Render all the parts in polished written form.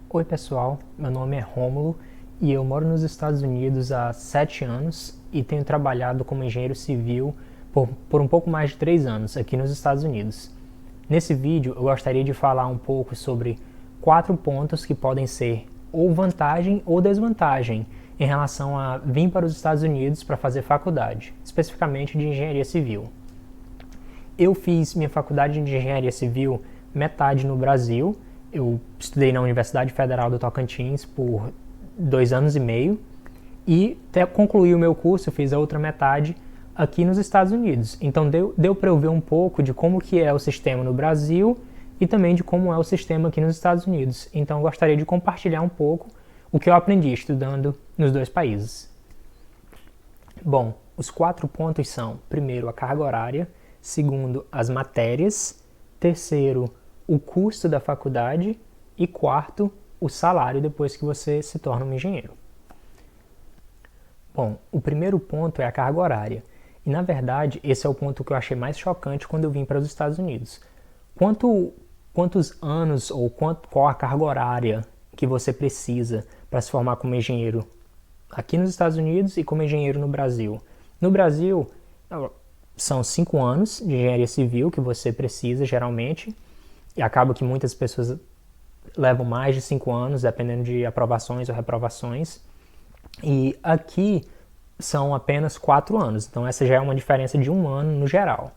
Oi pessoal, meu nome é Rômulo e eu moro nos Estados Unidos há 7 anos e tenho trabalhado como engenheiro civil por um pouco mais de 3 anos aqui nos Estados Unidos. Nesse vídeo eu gostaria de falar um pouco sobre 4 pontos que podem ser ou vantagem ou desvantagem em relação a vir para os Estados Unidos para fazer faculdade, especificamente de engenharia civil. Eu fiz minha faculdade de engenharia civil metade no Brasil. Eu estudei na Universidade Federal do Tocantins por 2 anos e meio e até concluí o meu curso, eu fiz a outra metade aqui nos Estados Unidos. Então deu para eu ver um pouco de como que é o sistema no Brasil e também de como é o sistema aqui nos Estados Unidos. Então eu gostaria de compartilhar um pouco o que eu aprendi estudando nos dois países. Bom, os 4 pontos são: primeiro, a carga horária; segundo, as matérias; terceiro, o custo da faculdade; e quarto, o salário depois que você se torna um engenheiro. Bom, o primeiro ponto é a carga horária. E na verdade, esse é o ponto que eu achei mais chocante quando eu vim para os Estados Unidos. Quantos anos ou qual a carga horária que você precisa para se formar como engenheiro aqui nos Estados Unidos e como engenheiro no Brasil? No Brasil, são 5 anos de engenharia civil que você precisa geralmente, e acaba que muitas pessoas levam mais de 5 anos, dependendo de aprovações ou reprovações. E aqui são apenas 4 anos, então essa já é uma diferença de 1 ano no geral.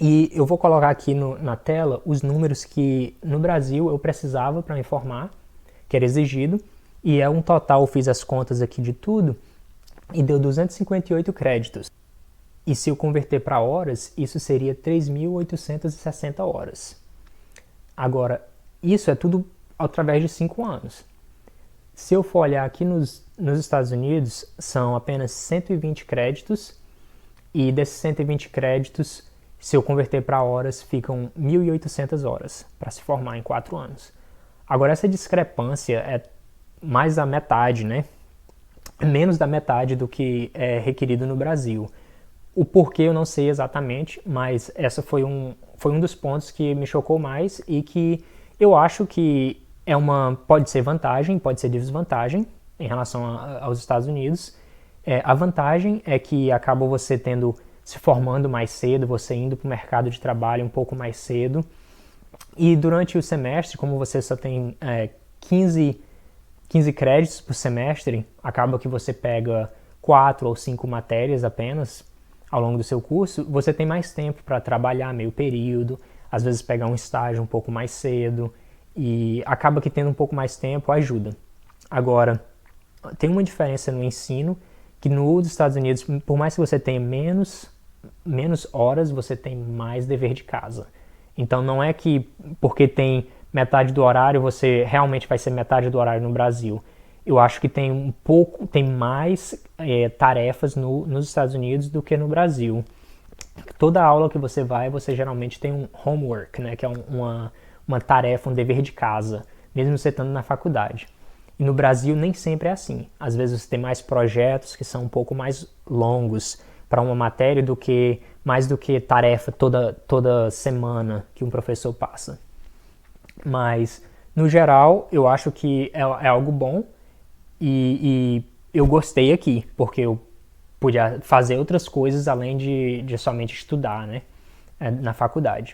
E eu vou colocar aqui na tela os números que no Brasil eu precisava para me formar, que era exigido, e é um total, eu fiz as contas aqui de tudo, e deu 258 créditos. E se eu converter para horas, isso seria 3.860 horas. Agora, isso é tudo através de 5 anos. Se eu for olhar aqui nos Estados Unidos, são apenas 120 créditos, e desses 120 créditos, se eu converter para horas, ficam 1.800 horas para se formar em 4 anos. Agora, essa discrepância é mais da metade, né? Menos da metade do que é requerido no Brasil. O porquê eu não sei exatamente, mas essa foi um dos pontos que me chocou mais e que eu acho que pode ser vantagem, pode ser desvantagem em relação aos Estados Unidos. A vantagem é que acaba você se formando mais cedo, você indo para o mercado de trabalho um pouco mais cedo. E durante o semestre, como você só tem 15 créditos por semestre, acaba que você pega 4 ou 5 matérias apenas ao longo do seu curso, você tem mais tempo para trabalhar meio período, às vezes pegar um estágio um pouco mais cedo, e acaba que tendo um pouco mais tempo ajuda. Agora, tem uma diferença no ensino, que nos Estados Unidos, por mais que você tenha menos horas, você tem mais dever de casa. Então não é que porque tem metade do horário, você realmente vai ser metade do horário no Brasil. Eu acho que tem mais tarefas nos Estados Unidos do que no Brasil. Toda aula que você vai, você geralmente tem um homework, né, que é uma tarefa, um dever de casa, mesmo você estando na faculdade. E no Brasil nem sempre é assim. Às vezes você tem mais projetos que são um pouco mais longos para uma matéria mais do que tarefa toda semana que um professor passa. Mas, no geral, eu acho que é algo bom. E eu gostei aqui, porque eu podia fazer outras coisas além de somente estudar, né, na faculdade.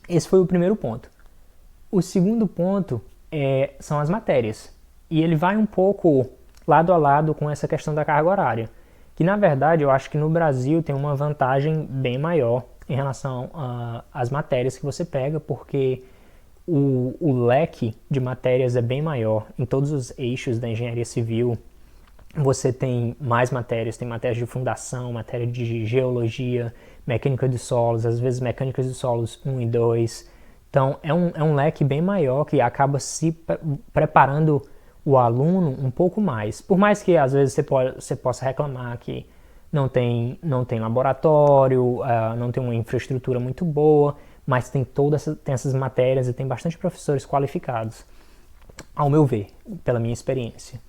Esse foi o primeiro ponto. O segundo ponto são as matérias. E ele vai um pouco lado a lado com essa questão da carga horária. Que, na verdade, eu acho que no Brasil tem uma vantagem bem maior em relação às matérias que você pega, porque o leque de matérias é bem maior. Em todos os eixos da engenharia civil, você tem mais matérias, tem matérias de fundação, matéria de geologia, mecânica de solos, às vezes mecânicas de solos 1 e 2. Então, é um leque bem maior que acaba se preparando o aluno um pouco mais. Por mais que, às vezes, você possa reclamar que não tem laboratório, não tem uma infraestrutura muito boa, mas tem essas matérias e tem bastante professores qualificados, ao meu ver, pela minha experiência.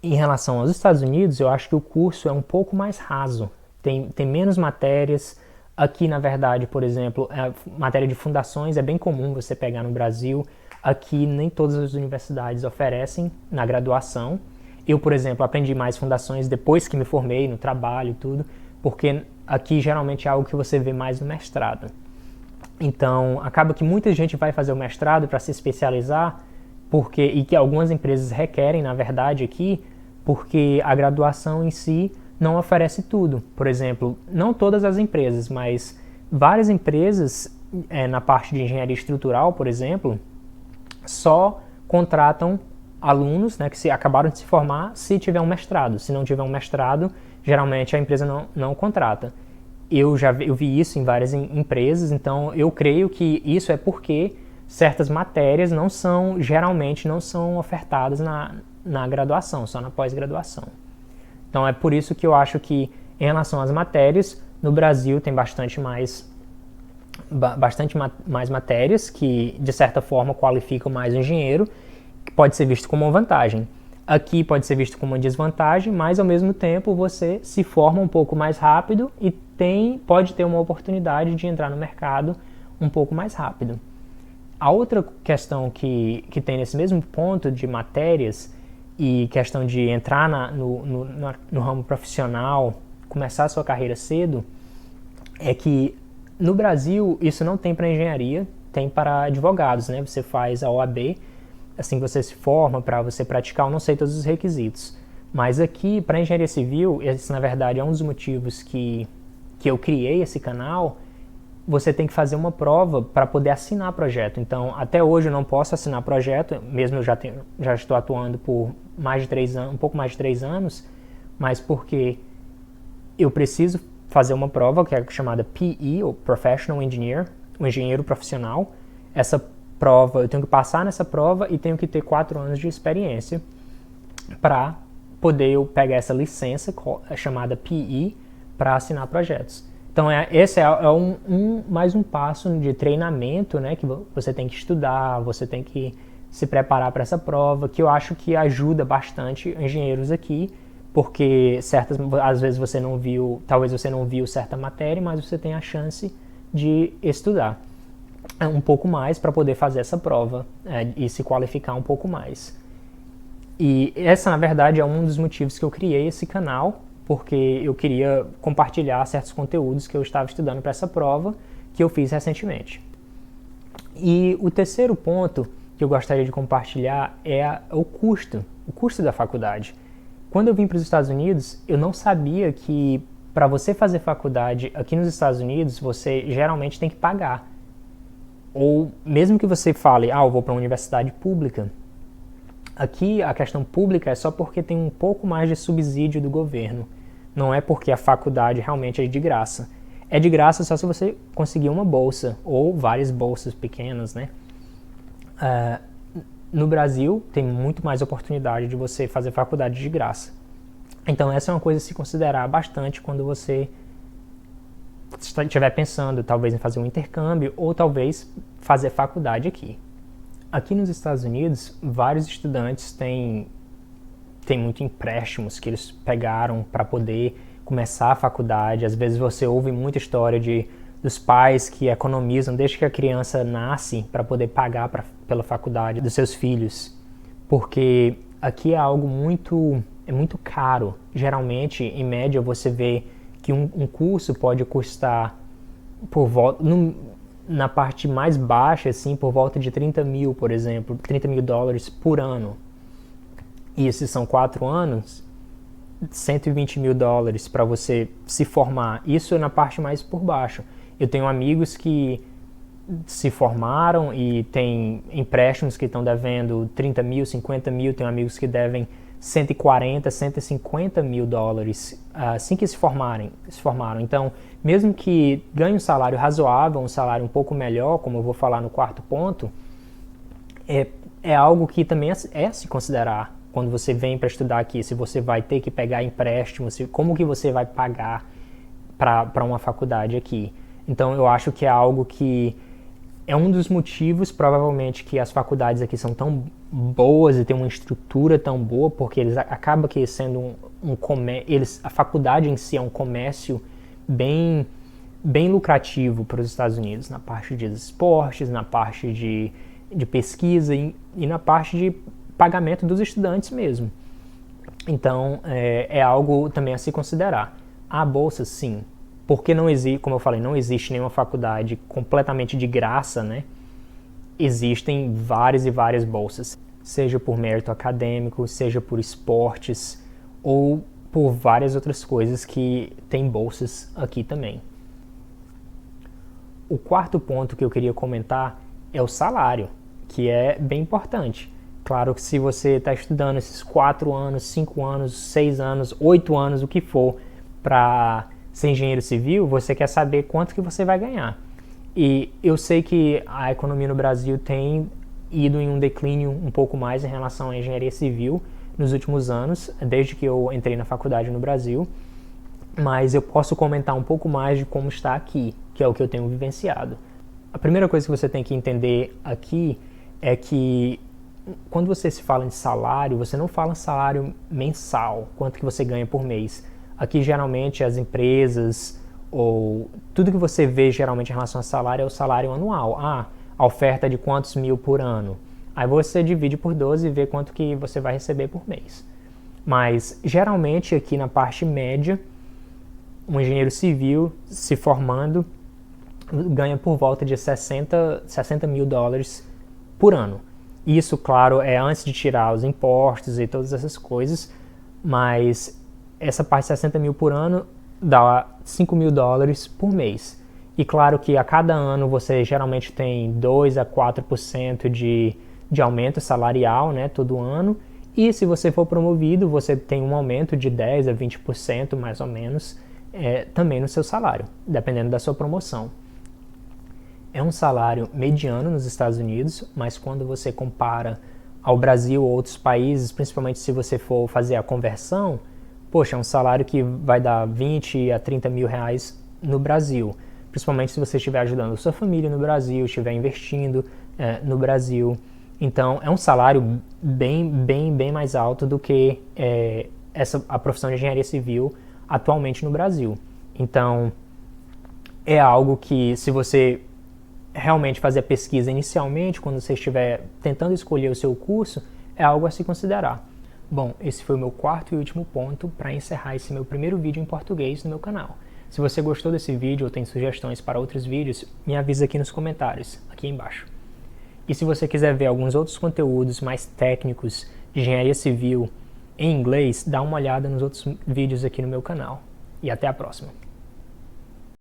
Em relação aos Estados Unidos, eu acho que o curso é um pouco mais raso, tem menos matérias, Aqui, na verdade, por exemplo, a matéria de fundações é bem comum você pegar no Brasil. aqui nem todas as universidades oferecem na graduação. Eu, por exemplo, aprendi mais fundações depois que me formei no trabalho e tudo, porque aqui geralmente é algo que você vê mais no mestrado. Então, acaba que muita gente vai fazer o mestrado para se especializar, e que algumas empresas requerem, na verdade, aqui, porque a graduação em si não oferece tudo. Por exemplo, não todas as empresas, mas várias empresas, na parte de engenharia estrutural, por exemplo, só contratam alunos, né, que acabaram de se formar se tiver um mestrado. Se não tiver um mestrado, geralmente a empresa não contrata. Eu vi isso em várias empresas, então eu creio que isso é porque certas matérias geralmente não são ofertadas na graduação, só na pós-graduação. Então é por isso que eu acho que, em relação às matérias, no Brasil tem bastante mais matérias que, de certa forma, qualificam mais o engenheiro, que pode ser visto como uma vantagem. Aqui pode ser visto como uma desvantagem, mas ao mesmo tempo você se forma um pouco mais rápido e pode ter uma oportunidade de entrar no mercado um pouco mais rápido. A outra questão que tem nesse mesmo ponto de matérias e questão de entrar no ramo profissional, começar a sua carreira cedo, é que no Brasil isso não tem para engenharia, tem para advogados, né? Você faz a OAB, assim que você se forma, para você praticar, eu não sei todos os requisitos. Mas aqui, para engenharia civil, esse na verdade é um dos motivos que eu criei esse canal, você tem que fazer uma prova para poder assinar projeto. Então, até hoje eu não posso assinar projeto, mesmo eu já estou atuando por mais de 3 anos, um pouco mais de 3 anos, mas porque eu preciso fazer uma prova que é chamada PE, ou Professional Engineer, o engenheiro profissional. Essa prova, eu tenho que passar nessa prova e tenho que ter 4 anos de experiência para poder eu pegar essa licença chamada PE para assinar projetos. Então, esse é mais um passo de treinamento, né, que você tem que estudar, você tem que se preparar para essa prova, que eu acho que ajuda bastante engenheiros aqui, porque às vezes talvez você não viu certa matéria, mas você tem a chance de estudar um pouco mais para poder fazer essa prova e se qualificar um pouco mais. E essa, na verdade, é um dos motivos que eu criei esse canal, porque eu queria compartilhar certos conteúdos que eu estava estudando para essa prova, que eu fiz recentemente. E o terceiro ponto que eu gostaria de compartilhar é o custo da faculdade. Quando eu vim para os Estados Unidos, eu não sabia que para você fazer faculdade aqui nos Estados Unidos, você geralmente tem que pagar. Ou mesmo que você fale, eu vou para uma universidade pública, aqui a questão pública é só porque tem um pouco mais de subsídio do governo. Não é porque a faculdade realmente é de graça. É de graça só se você conseguir uma bolsa, ou várias bolsas pequenas, né? No Brasil, tem muito mais oportunidade de você fazer faculdade de graça. Então, essa é uma coisa a se considerar bastante quando você estiver pensando, talvez, em fazer um intercâmbio, ou talvez fazer faculdade aqui. Aqui nos Estados Unidos, vários estudantes têm muitos empréstimos que eles pegaram para poder começar a faculdade. Às vezes você ouve muita história dos pais que economizam desde que a criança nasce para poder pagar pela faculdade dos seus filhos. Porque aqui é algo muito caro. Geralmente, em média, você vê que um curso pode custar por volta... Na parte mais baixa, assim, por volta de 30 mil, por exemplo, $30 mil por ano. E esses são 4 anos, $120 mil para você se formar. Isso é na parte mais por baixo. Eu tenho amigos que se formaram e tem empréstimos que estão devendo 30 mil, 50 mil, tem amigos que devem 140, 150 mil dólares assim que se formaram. Então, mesmo que ganhe um salário razoável, um salário um pouco melhor, como eu vou falar no quarto ponto, é algo que também é se considerar quando você vem para estudar aqui. Se você vai ter que pegar empréstimo, como que você vai pagar para uma faculdade aqui. Então, eu acho que é algo que é um dos motivos, provavelmente, que as faculdades aqui são tão boas e têm uma estrutura tão boa, porque eles acabam que sendo a faculdade em si é um comércio bem lucrativo para os Estados Unidos, na parte de esportes, na parte de de pesquisa e na parte de pagamento dos estudantes mesmo. Então, é algo também a se considerar. Há bolsas, sim, porque não existe, como eu falei, não existe nenhuma faculdade completamente de graça, né? Existem várias e várias bolsas, seja por mérito acadêmico, seja por esportes ou por várias outras coisas que tem bolsas aqui também. O quarto ponto que eu queria comentar é o salário, que é bem importante. Claro que se você está estudando esses 4 anos, 5 anos, 6 anos, 8 anos, o que for, para ser engenheiro civil, você quer saber quanto que você vai ganhar. E eu sei que a economia no Brasil tem ido em um declínio um pouco mais em relação à engenharia civil nos últimos anos, desde que eu entrei na faculdade no Brasil, mas eu posso comentar um pouco mais de como está aqui, que é o que eu tenho vivenciado. A primeira coisa que você tem que entender aqui é que quando você se fala em salário, você não fala salário mensal, quanto que você ganha por mês. Aqui geralmente as empresas ou tudo que você vê geralmente em relação a salário é o salário anual. A oferta é de quantos mil por ano. Aí você divide por 12 e vê quanto que você vai receber por mês. Mas geralmente aqui na parte média, um engenheiro civil se formando ganha por volta de 60 mil dólares por ano. Isso, claro, é antes de tirar os impostos e todas essas coisas, mas essa parte de 60 mil por ano dá 5 mil dólares por mês. E claro que a cada ano você geralmente tem 2 a 4% de aumento salarial, né, todo ano. E se você for promovido, você tem um aumento de 10 a 20% mais ou menos também no seu salário, dependendo da sua promoção. É um salário mediano nos Estados Unidos, mas quando você compara ao Brasil ou outros países, principalmente se você for fazer a conversão, poxa, é um salário que vai dar 20 a 30 mil reais no Brasil, principalmente se você estiver ajudando a sua família no Brasil, estiver investindo no Brasil. Então, é um salário bem mais alto do que a profissão de engenharia civil atualmente no Brasil. Então, é algo que, se você realmente fazer a pesquisa inicialmente, quando você estiver tentando escolher o seu curso, é algo a se considerar. Bom, esse foi o meu quarto e último ponto para encerrar esse meu primeiro vídeo em português no meu canal. Se você gostou desse vídeo ou tem sugestões para outros vídeos, me avisa aqui nos comentários, aqui embaixo. E se você quiser ver alguns outros conteúdos mais técnicos de engenharia civil em inglês, dá uma olhada nos outros vídeos aqui no meu canal. E até a próxima!